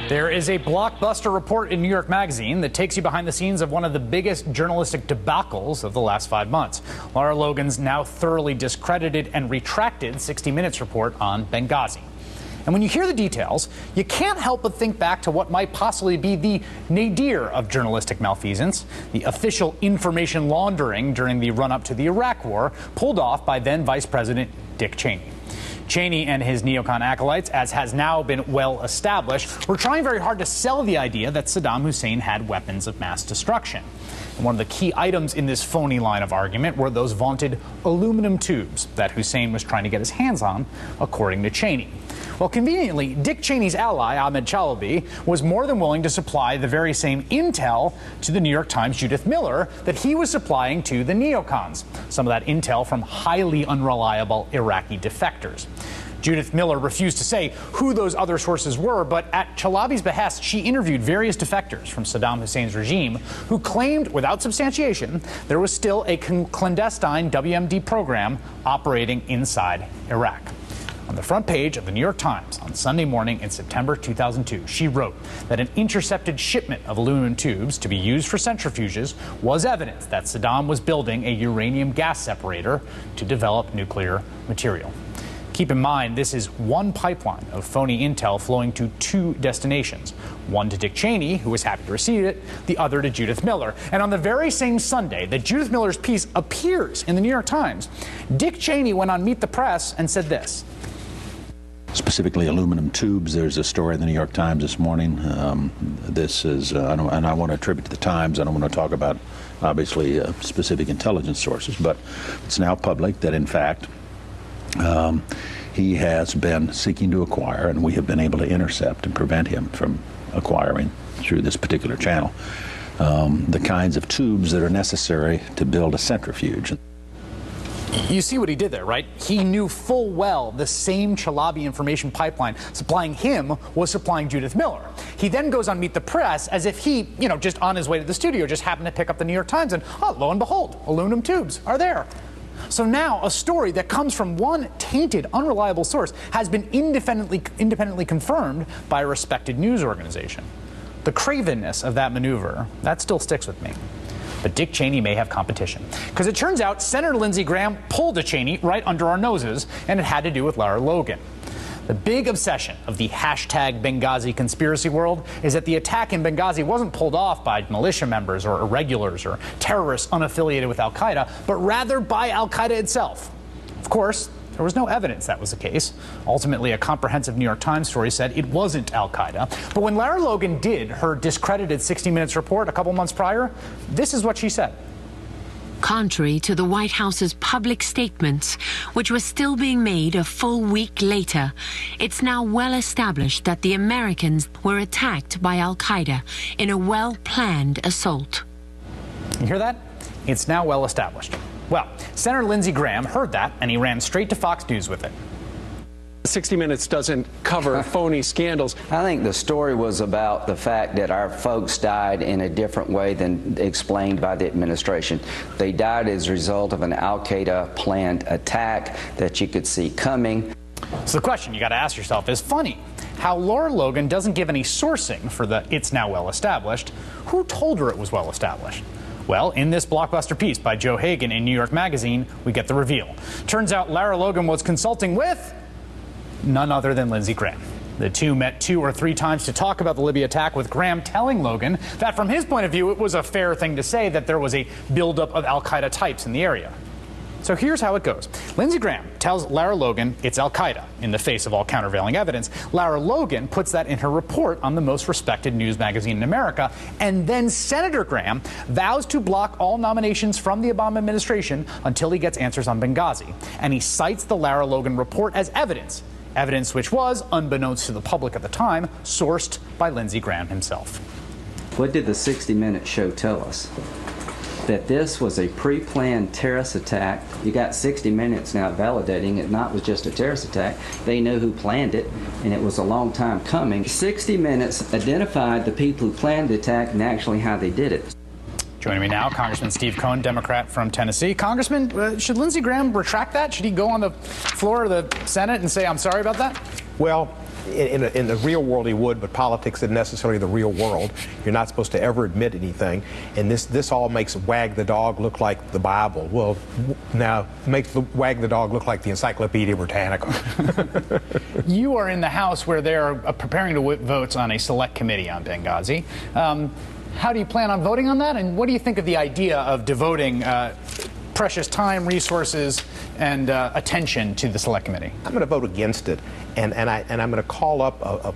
There is a blockbuster report in New York Magazine that takes you behind the scenes of one of the biggest journalistic debacles of the last 5 months. Lara Logan's now thoroughly discredited and retracted 60 Minutes report on Benghazi. And when you hear the details, you can't help but think back to what might possibly be the nadir of journalistic malfeasance, the official information laundering during the run-up to the Iraq War, pulled off by then Vice President Dick Cheney. Cheney and his neocon acolytes, as has now been well established, were trying very hard to sell the idea that Saddam Hussein had weapons of mass destruction. And one of the key items in this phony line of argument were those vaunted aluminum tubes that Hussein was trying to get his hands on, according to Cheney. Well, conveniently, Dick Cheney's ally, Ahmed Chalabi, was more than willing to supply the very same intel to the New York Times' Judith Miller that he was supplying to the neocons, some of that intel from highly unreliable Iraqi defectors. Judith Miller refused to say who those other sources were, but at Chalabi's behest, she interviewed various defectors from Saddam Hussein's regime who claimed, without substantiation, there was still a clandestine WMD program operating inside Iraq. On the front page of the New York Times on Sunday morning in September 2002, she wrote that an intercepted shipment of aluminum tubes to be used for centrifuges was evidence that Saddam was building a uranium gas separator to develop nuclear material. Keep in mind, this is one pipeline of phony intel flowing to two destinations, one to Dick Cheney, who was happy to receive it, the other to Judith Miller. And on the very same Sunday that Judith Miller's piece appears in the New York Times, Dick Cheney went on Meet the Press and said this. Specifically aluminum tubes. There's a story in the New York Times this morning. This is, and I want to attribute to the Times. I don't want to talk about, obviously, specific intelligence sources, but it's now public that, in fact, he has been seeking to acquire, and we have been able to intercept and prevent him from acquiring through this particular channel, the kinds of tubes that are necessary to build a centrifuge. You see what he did there, right? He knew full well the same Chalabi information pipeline supplying him was supplying Judith Miller. He then goes on Meet the Press as if he, just on his way to the studio, just happened to pick up the New York Times and, lo and behold, aluminum tubes are there. So now a story that comes from one tainted, unreliable source has been independently confirmed by a respected news organization. The cravenness of that maneuver, that still sticks with me. But Dick Cheney may have competition. Because it turns out Senator Lindsey Graham pulled a Cheney right under our noses, and it had to do with Lara Logan. The big obsession of the hashtag Benghazi conspiracy world is that the attack in Benghazi wasn't pulled off by militia members or irregulars or terrorists unaffiliated with al-Qaeda, but rather by al-Qaeda itself. Of course, there was no evidence that was the case. Ultimately, a comprehensive New York Times story said it wasn't al-Qaeda. But when Lara Logan did her discredited 60 Minutes report a couple months prior, this is what she said. Contrary to the White House's public statements, which were still being made a full week later, it's now well established that the Americans were attacked by al-Qaeda in a well-planned assault. You hear that? It's now well established. Well, Senator Lindsey Graham heard that, and he ran straight to Fox News with it. 60 Minutes doesn't cover phony scandals. I think the story was about the fact that our folks died in a different way than explained by the administration. They died as a result of an al-Qaeda planned attack that you could see coming. So the question you got to ask yourself is funny. How Lara Logan doesn't give any sourcing for the "it's now well established." Who told her it was well established? Well, in this blockbuster piece by Joe Hagan in New York Magazine, we get the reveal. Turns out Lara Logan was consulting with none other than Lindsey Graham. The two met 2 or 3 times to talk about the Libya attack, with Graham telling Logan that from his point of view, it was a fair thing to say that there was a buildup of al-Qaeda types in the area. So here's how it goes. Lindsey Graham tells Lara Logan it's al-Qaeda in the face of all countervailing evidence. Lara Logan puts that in her report on the most respected news magazine in America. And then Senator Graham vows to block all nominations from the Obama administration until he gets answers on Benghazi. And he cites the Lara Logan report as evidence which was, unbeknownst to the public at the time, sourced by Lindsey Graham himself. What did the 60 Minutes show tell us? That this was a pre-planned terrorist attack. You got 60 Minutes now validating it not was just a terrorist attack. They knew who planned it, and it was a long time coming. 60 Minutes identified the people who planned the attack and actually how they did it. Joining me now, Congressman Steve Cohen, Democrat from Tennessee. Congressman, should Lindsey Graham retract that? Should he go on the floor of the Senate and say, I'm sorry about that? Well, in the real world he would, but politics isn't necessarily the real world. You're not supposed to ever admit anything. And this all makes Wag the Dog look like the Bible. Well, now makes Wag the Dog look like the Encyclopedia Britannica. You are in the House where they are preparing to whip votes on a select committee on Benghazi. How do you plan on voting on that? And what do you think of the idea of devoting precious time, resources, and attention to the select committee? I'm going to vote against it, and I'm going to call up a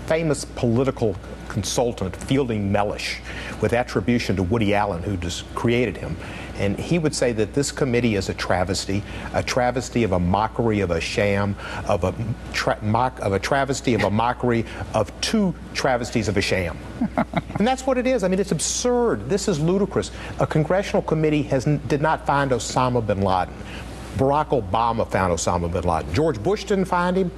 famous political consultant, Fielding Mellish, with attribution to Woody Allen, who just created him. And he would say that this committee is a travesty of a mockery, of a sham, of a travesty of a mockery of two travesties of a sham. And that's what it is. I mean, it's absurd. This is ludicrous. A congressional committee did not find Osama bin Laden. Barack Obama found Osama bin Laden. George Bush didn't find him.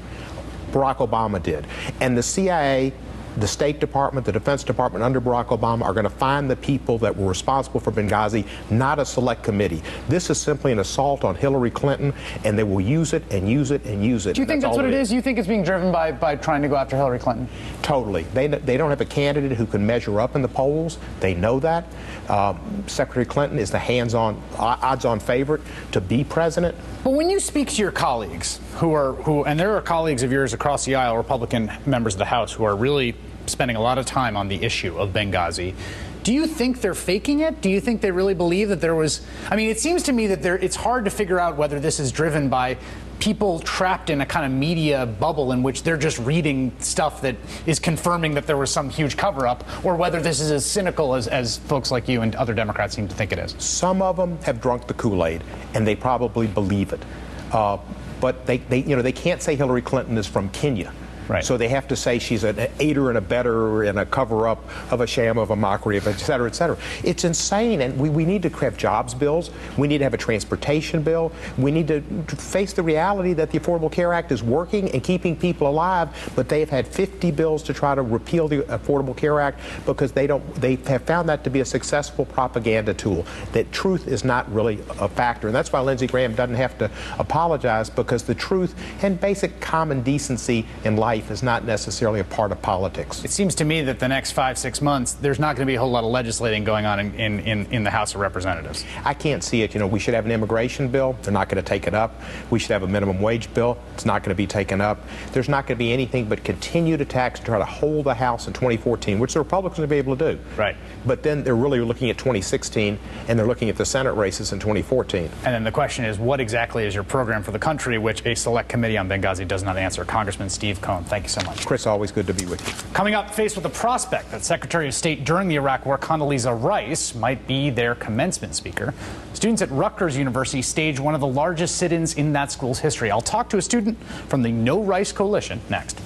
Barack Obama did. And the CIA, the State Department, the Defense Department under Barack Obama are going to find the people that were responsible for Benghazi, not a select committee. This is simply an assault on Hillary Clinton, and they will use it and use it and use it. Do you think that's what it is? You think it's being driven by trying to go after Hillary Clinton? Totally. They don't have a candidate who can measure up in the polls. They know that. Secretary Clinton is the odds-on favorite to be president. But when you speak to your colleagues, and there are colleagues of yours across the aisle, Republican members of the House, who are really spending a lot of time on the issue of Benghazi, do you think they're faking it? Do you think they really believe that there was... I mean, it seems to me that it's hard to figure out whether this is driven by people trapped in a kind of media bubble in which they're just reading stuff that is confirming that there was some huge cover-up, or whether this is as cynical as folks like you and other Democrats seem to think it is. Some of them have drunk the Kool-Aid, and they probably believe it. But they can't say Hillary Clinton is from Kenya. Right. So they have to say she's an aider and abettor and a cover-up of a sham, of a mockery, of et cetera, et cetera. It's insane, and we need to have jobs bills. We need to have a transportation bill. We need to face the reality that the Affordable Care Act is working and keeping people alive, but they have had 50 bills to try to repeal the Affordable Care Act because they have found that to be a successful propaganda tool, that truth is not really a factor. And that's why Lindsey Graham doesn't have to apologize, because the truth and basic common decency in life is not necessarily a part of politics. It seems to me that the next 5-6 months, there's not going to be a whole lot of legislating going on in the House of Representatives. I can't see it. You know, we should have an immigration bill. They're not going to take it up. We should have a minimum wage bill. It's not going to be taken up. There's not going to be anything but continued attacks to try to hold the House in 2014, which the Republicans will be able to do. Right. But then they're really looking at 2016, and they're looking at the Senate races in 2014. And then the question is, what exactly is your program for the country, which a select committee on Benghazi does not answer? Congressman Steve Cohen, thank you so much. Chris, always good to be with you. Coming up, faced with the prospect that Secretary of State during the Iraq War Condoleezza Rice might be their commencement speaker, students at Rutgers University staged one of the largest sit-ins in that school's history. I'll talk to a student from the No Rice Coalition next.